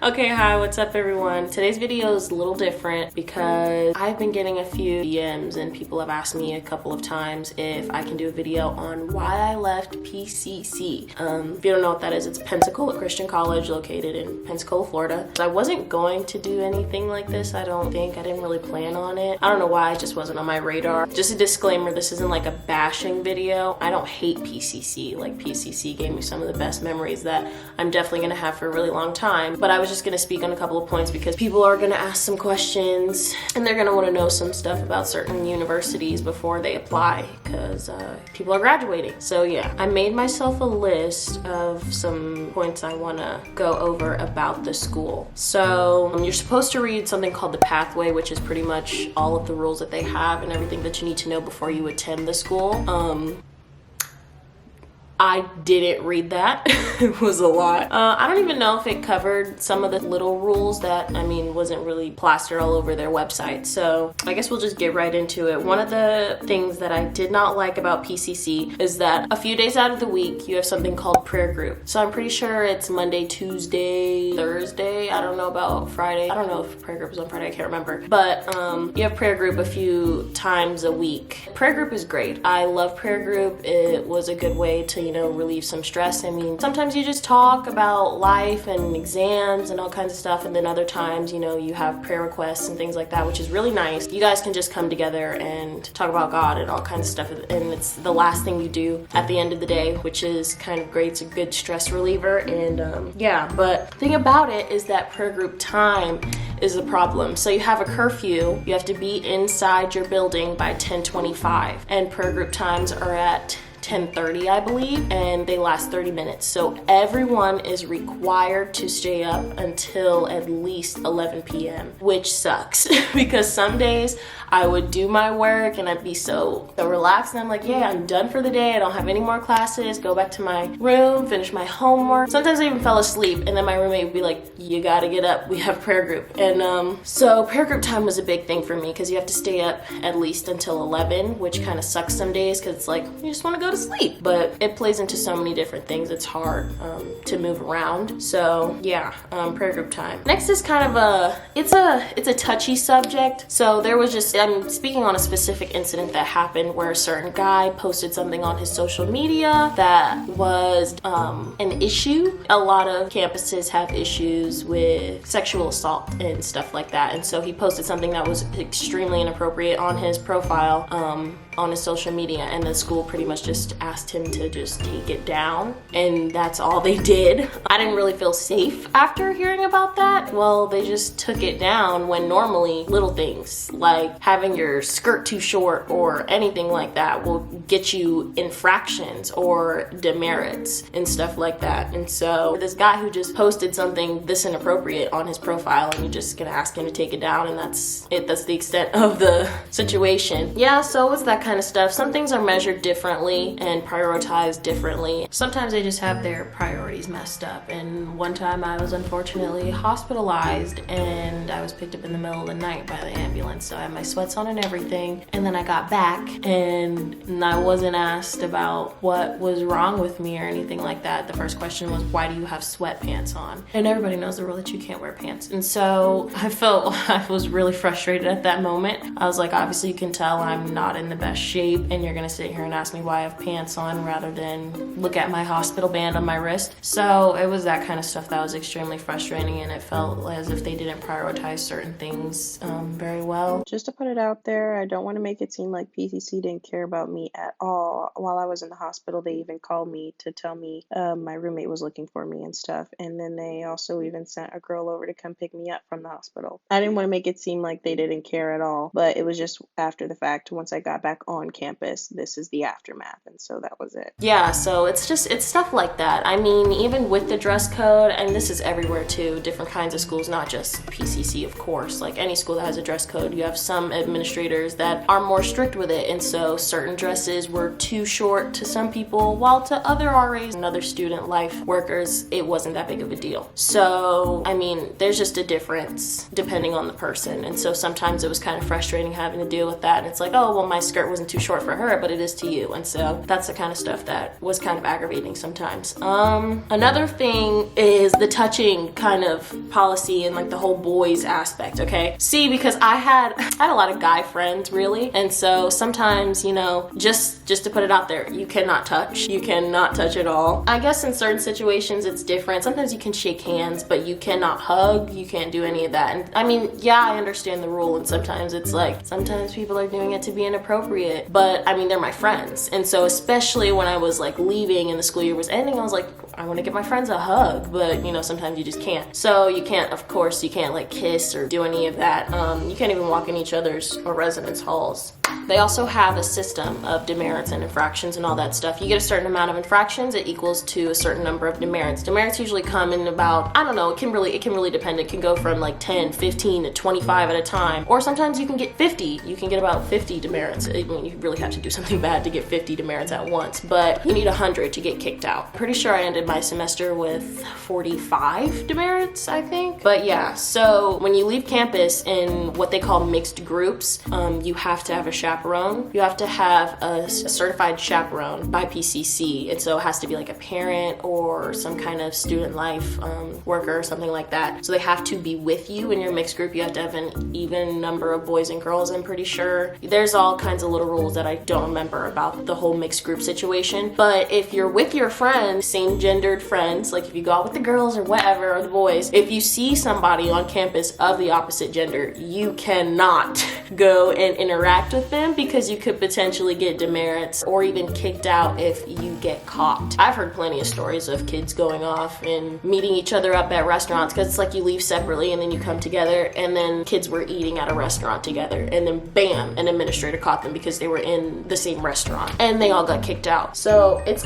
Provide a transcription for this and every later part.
Okay, hi, what's up everyone? Today's video is a little different because I've been getting a few DMs and people have asked me a couple of times if I can do a video on why I left PCC. If you don't know what that is, it's Pensacola Christian College located in Pensacola, Florida. So I wasn't going to do anything like this, I don't think. I didn't really plan on it. I don't know why, it just wasn't on my radar. Just a disclaimer, this isn't like a bashing video. I don't hate PCC. Like, PCC gave me some of the best memories that I'm definitely gonna have for a really long time. But I was just gonna speak on a couple of points because people are gonna ask some questions and they're gonna wanna know some stuff about certain universities before they apply because people are graduating. So yeah, I made myself a list of some points I wanna go over about the school. So you're supposed to read something called the pathway, which is pretty much all of the rules that they have and everything that you need to know before you attend the school. I didn't read that. It was a lot. I don't even know if it covered some of the little rules that, I mean, wasn't really plastered all over their website. So I guess we'll just get right into it. One of the things that I did not like about PCC is that a few days out of the week, you have something called prayer group. So I'm pretty sure it's Monday, Tuesday, Thursday. I don't know about Friday. I don't know if prayer group was on Friday, I can't remember. But you have prayer group a few times a week. Prayer group is great. I love prayer group. It was a good way to, relieve some stress. I mean, sometimes you just talk about life and exams and all kinds of stuff, and then other times, you have prayer requests and things like that, which is really nice. You guys can just come together and talk about God and all kinds of stuff, and it's the last thing you do at the end of the day, which is kind of great. It's a good stress reliever, and yeah, but the thing about it is that prayer group time is the problem. So you have a curfew, you have to be inside your building by 10:25, and prayer group times are at 10:30, I believe, and they last 30 minutes. So everyone is required to stay up until at least 11 p.m., which sucks because some days I would do my work and I'd be so relaxed and I'm like, yeah, I'm done for the day. I don't have any more classes, go back to my room, finish my homework. Sometimes I even fell asleep and then my roommate would be like, you gotta get up, we have prayer group. And so prayer group time was a big thing for me because you have to stay up at least until 11, which kind of sucks some days because it's like, you just want to go to sleep. But it plays into so many different things, it's hard to move around. So yeah, prayer group time. Next is kind of it's a touchy subject. So there was just, I'm speaking on a specific incident that happened where a certain guy posted something on his social media that was an issue. A lot of campuses have issues with sexual assault and stuff like that. And so he posted something that was extremely inappropriate on his profile, on his social media, and the school pretty much just asked him to just take it down, and that's all they did. I didn't really feel safe after hearing about that. Well, they just took it down when normally little things like having your skirt too short or anything like that will get you infractions or demerits and stuff like that. And so this guy who just posted something this inappropriate on his profile and you're just gonna ask him to take it down, and that's it. That's the extent of the situation. Yeah, so it's that kind of stuff. Some things are measured differently and prioritized differently. Sometimes they just have their priorities messed up. And one time I was unfortunately hospitalized and I was picked up in the middle of the night by the ambulance. So I had my sweats on and everything. And then I got back and I wasn't asked about what was wrong with me or anything like that. The first question was, why do you have sweatpants on? And everybody knows the rule that you can't wear pants. And so I was really frustrated at that moment. I was like, obviously you can tell I'm not in the best shape and you're gonna sit here and ask me why I have pants on rather than look at my hospital band on my wrist. So it was that kind of stuff that was extremely frustrating, and it felt as if they didn't prioritize certain things very well. Just to put it out there, I don't want to make it seem like PCC didn't care about me at all. While I was in the hospital, they even called me to tell me my roommate was looking for me and stuff, and then they also even sent a girl over to come pick me up from the hospital. I didn't want to make it seem like they didn't care at all, but it was just after the fact. Once I got back on campus, this is the aftermath, and so that was it. Yeah, so it's stuff like that. I mean, even with the dress code, and this is everywhere too, different kinds of schools, not just PCC, of course. Like any school that has a dress code, you have some administrators that are more strict with it, and so certain dresses were too short to some people, while to other RAs and other student life workers, it wasn't that big of a deal. So, I mean, there's just a difference depending on the person, and so sometimes it was kind of frustrating having to deal with that, and it's like, oh, well, my skirt wasn't too short for her, but it is to you. And so that's the kind of stuff that was kind of aggravating sometimes. Another thing is the touching kind of policy and like the whole boys aspect, okay? See, because I had a lot of guy friends, really, and so sometimes, you know, just to put it out there, you cannot touch. You cannot touch at all. I guess in certain situations it's different. Sometimes you can shake hands, but you cannot hug. You can't do any of that. And I mean, yeah, I understand the rule, and sometimes it's like, sometimes people are doing it to be inappropriate, but I mean, they're my friends. And so especially when I was like leaving and the school year was ending, I was like, I want to give my friends a hug, but you know, sometimes you just can't. So you can't, of course, you can't like kiss or do any of that. You can't even walk in each other's or residence halls. They also have a system of demerits and infractions and all that stuff. You get a certain amount of infractions, it equals to a certain number of demerits. Demerits usually come in about, I don't know, it can really depend. It can go from like 10, 15 to 25 at a time. Or sometimes you can get 50. You can get about 50 demerits. I mean, you really have to do something bad to get 50 demerits at once, but you need 100 to get kicked out. Pretty sure I ended my semester with 45 demerits, I think. But yeah, so when you leave campus in what they call mixed groups, you have to have a chaperone. You have to have a certified chaperone by PCC, and so it has to be like a parent or some kind of student life worker or something like that. So they have to be with you in your mixed group. You have to have an even number of boys and girls, I'm pretty sure. There's all kinds of little rules that I don't remember about the whole mixed group situation. But if you're with your friends, same gendered friends, like if you go out with the girls or whatever, or the boys, if you see somebody on campus of the opposite gender, you cannot go and interact with them, because you could potentially get demerits or even kicked out if you get caught. I've heard plenty of stories of kids going off and meeting each other up at restaurants, because it's like you leave separately and then you come together, and then kids were eating at a restaurant together, and then bam, an administrator caught them because they were in the same restaurant and they all got kicked out. So it's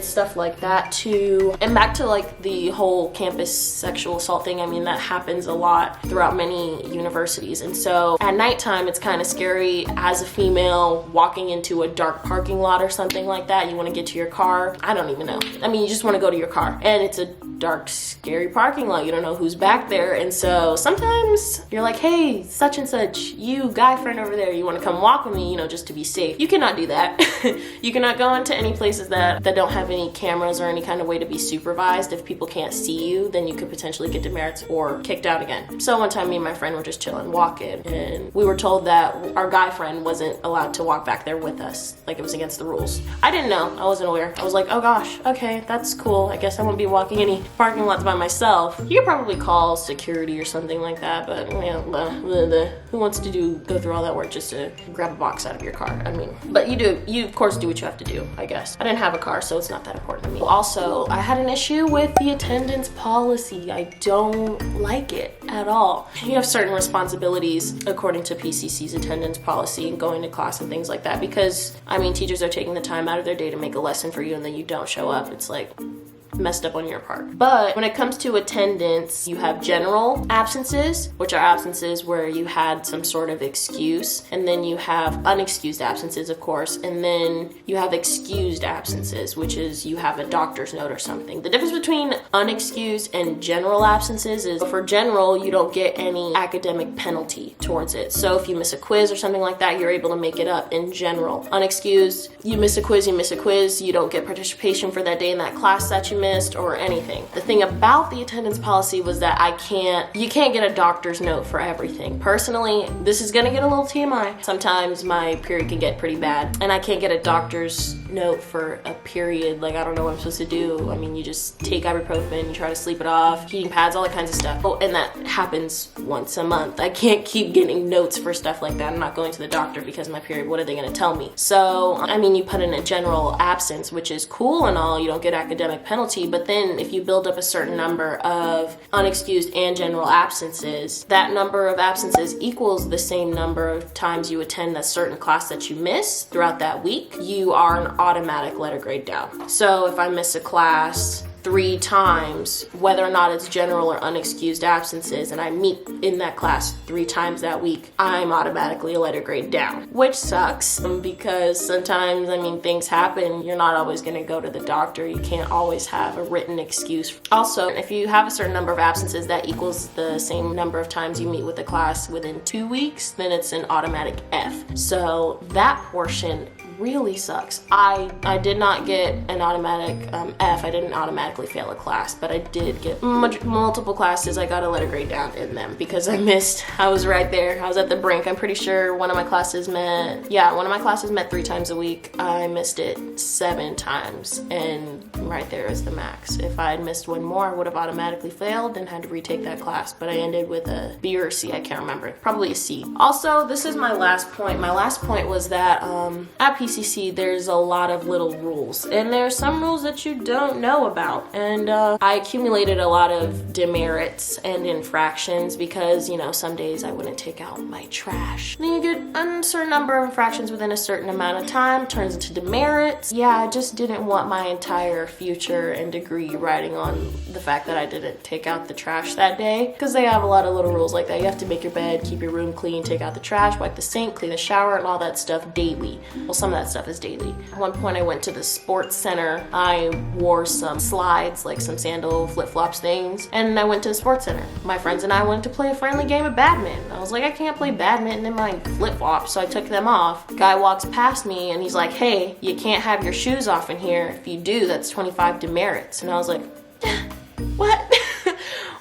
stuff like that too. And back to like the whole campus sexual assault thing, I mean, that happens a lot throughout many universities. And so at nighttime, it's kind of scary as a female walking into a dark parking lot or something like that. You want to get to your car. I don't even know. I mean, you just want to go to your car, and it's a dark, scary parking lot. You don't know who's back there. And so sometimes you're like, hey, such and such, you guy friend over there, you want to come walk with me, you know, just to be safe. You cannot do that. You cannot go into any places that don't have any cameras or any kind of way to be supervised. If people can't see you, then you could potentially get demerits or kicked out again. So one time me and my friend were just chilling, walking, and we were told that our guy friend wasn't allowed to walk back there with us. Like, it was against the rules. I didn't know. I wasn't aware. I was like, oh gosh, okay, that's cool. I guess I won't be walking any parking lots by myself. You could probably call security or something like that, but you know, who wants to go through all that work just to grab a box out of your car? I mean, but you of course do what you have to do, I guess. I didn't have a car, so it's not that important to me. Also, I had an issue with the attendance policy. I don't like it at all. You have certain responsibilities according to PCC's attendance policy and going to class and things like that, because I mean, teachers are taking the time out of their day to make a lesson for you, and then you don't show up. It's like messed up on your part. But when it comes to attendance, you have general absences, which are absences where you had some sort of excuse, and then you have unexcused absences, of course, and then you have excused absences, which is you have a doctor's note or something. The difference between unexcused and general absences is, for general, you don't get any academic penalty towards it. So if you miss a quiz or something like that, you're able to make it up in general. Unexcused, you miss a quiz, you don't get participation for that day in that class that you missed or anything. The thing about the attendance policy was that you can't get a doctor's note for everything. Personally, this is gonna get a little TMI. Sometimes my period can get pretty bad, and I can't get a doctor's note for a period. Like, I don't know what I'm supposed to do. I mean, you just take ibuprofen, you try to sleep it off, heating pads, all that kinds of stuff. Oh, and that happens once a month. I can't keep getting notes for stuff like that. I'm not going to the doctor because of my period. What are they gonna tell me? So, I mean, you put in a general absence, which is cool and all, you don't get academic penalty, but then if you build up a certain number of unexcused and general absences, that number of absences equals the same number of times you attend a certain class that you miss throughout that week. You are an automatic letter grade down. So if I miss a class 3 times, whether or not it's general or unexcused absences, and I meet in that class 3 times that week, I'm automatically a letter grade down, which sucks because sometimes, I mean, things happen. You're not always going to go to the doctor. You can't always have a written excuse. Also, if you have a certain number of absences that equals the same number of times you meet with the class within 2 weeks, then it's an automatic F. So that portion really sucks. I did not get an automatic F. I didn't automatically fail a class, but I did get multiple classes. I got a letter grade down in them because I was right there. I was at the brink. I'm pretty sure one of my classes met 3 times a week. I missed it 7 times, and right there is the max. If I had missed one more, I would have automatically failed and had to retake that class, but I ended with a B or a C. I can't remember. Probably a C. Also, this is my last point. My last point was that at PCC, there's a lot of little rules, and there's some rules that you don't know about, and I accumulated a lot of demerits and infractions because, some days I wouldn't take out my trash. Then you get a certain number of infractions within a certain amount of time, turns into demerits. Yeah, I just didn't want my entire future and degree riding on the fact that I didn't take out the trash that day, because they have a lot of little rules like that. You have to make your bed, keep your room clean, take out the trash, wipe the sink, clean the shower, and all that stuff daily. Well, some of that stuff is daily. At one point I went to the sports center. I wore some slides, like some sandal flip-flops things, and I went to the sports center. My friends and I went to play a friendly game of badminton. I was like, I can't play badminton in my flip-flops, so I took them off. Guy walks past me and he's like, hey, you can't have your shoes off in here. If you do, that's 25 demerits. And I was like, what?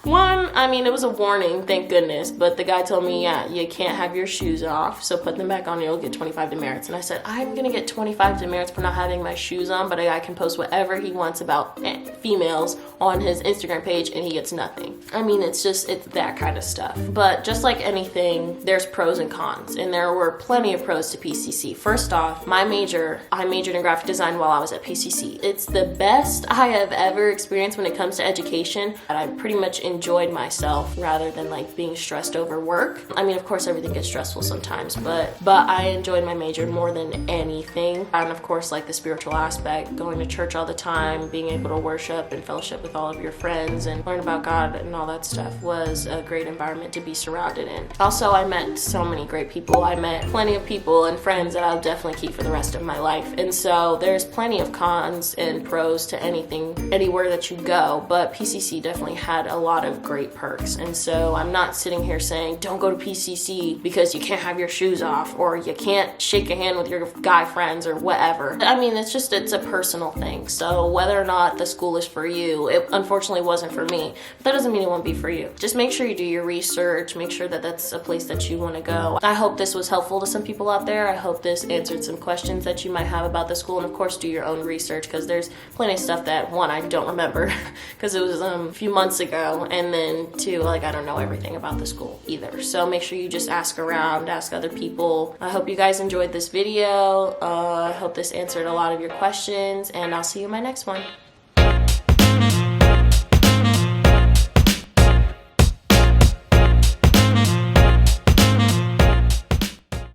One, I mean, it was a warning, thank goodness, but the guy told me, yeah, you can't have your shoes off, so put them back on, you'll get 25 demerits. And I said, I'm gonna get 25 demerits for not having my shoes on, but a guy can post whatever he wants about females on his Instagram page and he gets nothing. I mean, it's that kind of stuff. But just like anything, there's pros and cons, and there were plenty of pros to PCC. First off, I majored in graphic design while I was at PCC. It's the best I have ever experienced when it comes to education, and I pretty much enjoyed myself rather than like being stressed over work. I mean, of course, everything gets stressful sometimes, but I enjoyed my major more than anything. And of course, like the spiritual aspect, going to church all the time, being able to worship and fellowship with all of your friends and learn about God and all that stuff was a great environment to be surrounded in. Also, I met so many great people. I met plenty of people and friends that I'll definitely keep for the rest of my life. And so there's plenty of cons and pros to anything, anywhere that you go, but PCC definitely had a lot of great perks. And so I'm not sitting here saying don't go to PCC because you can't have your shoes off or you can't shake a hand with your guy friends or whatever. I mean, it's a personal thing. So whether or not the school is for you, it unfortunately wasn't for me, but that doesn't mean it won't be for you. Just make sure you do your research, make sure that that's a place that you want to go. I hope this was helpful to some people out there. I hope this answered some questions that you might have about the school, and of course do your own research, because there's plenty of stuff that, one, I don't remember because it was a few months ago, and then two, like, I don't know everything about the school either. So make sure you just ask around, ask other people. I hope you guys enjoyed this video. I hope this answered a lot of your questions, and I'll see you in my next one.